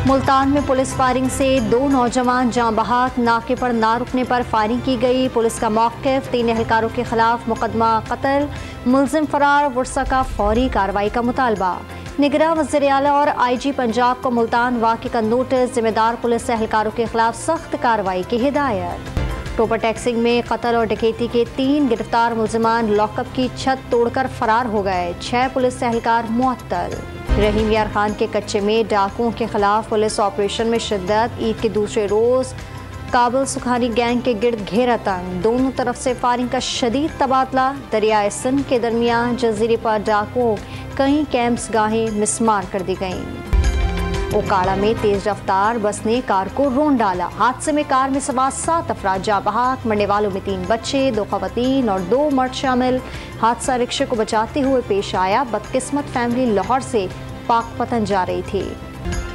मुल्तान में police firing से 2 नौजवान जाँ बहक, नाके पर ना रुकने पर फायरिंग की गई। पुलिस का मौक़िफ़, 3 एहलकारों के खिलाफ मुकदमा कत्ल, मुलजिम फरार, वर्सा का फौरी कार्रवाई का मुतालबा। निगरान वज़ीर आला और IG पंजाब को मुल्तान वाक़े का नोटिस, जिम्मेदार पुलिस एहलकारों के खिलाफ सख्त कार्रवाई की हिदायत। टोपर टैक्सिंग में कत्ल और डकैती के 3 गिरफ्तार मुलजिमान लॉकअप की छत तोड़कर फरार हो गए। 6 पुलिस एहलकार मुअत्तल। रहीम यार खान के कच्चे में डाकुओं के खिलाफ पुलिस ऑपरेशन में शिद्दत। ईद के दूसरे रोज काबुल सुखानी गैंग के गिर्द घेरा तंग, दोनों तरफ से फायरिंग का शदीद तबादला। दरियाए सिंध के दरमियान जजीरे पर डाकुओं कई कैंप्स गाहें मिसमार कर दी गईं। ओकाड़ा में तेज रफ्तार बस ने कार को रोंद डाला। हादसे में कार में सवार 7 अफराद जाँ बहक, मरने वालों में 3 बच्चे, 2 खवातीन और 2 मर्द शामिल। हादसा रिक्शे को बचाते हुए पेश आया। बदकिस्मत फैमिली लाहौर से पाकपतन जा रही थी।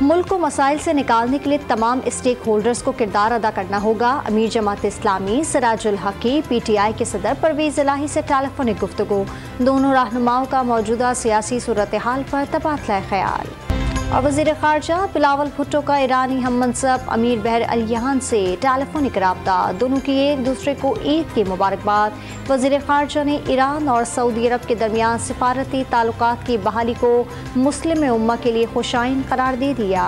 मुल्क को मसाइल से निकालने के लिए तमाम स्टेक होल्डर्स को किरदार अदा करना होगा। अमीर जमात इस्लामी सिराजुल हक की PTI के सदर परवेज इलाही से टेलीफोनिक गुफ्तगू। दोनों रहनुमाओं का मौजूदा सियासी सूरत हाल पर तबादला ख्याल। और वज़ीर ख़ारजा बिलावल भुट्टो का ईरानी हम मनसब अमीर बहर अल-यहान से टेलीफोनिक रब्ता। दोनों की एक दूसरे को ईद की मुबारकबाद। वज़ीर ख़ारजा ने ईरान और सऊदी अरब के दरमियान सिफारती ताल्लुकात की बहाली को मुस्लिम उम्मा के लिए खुशाइन करार दे दिया।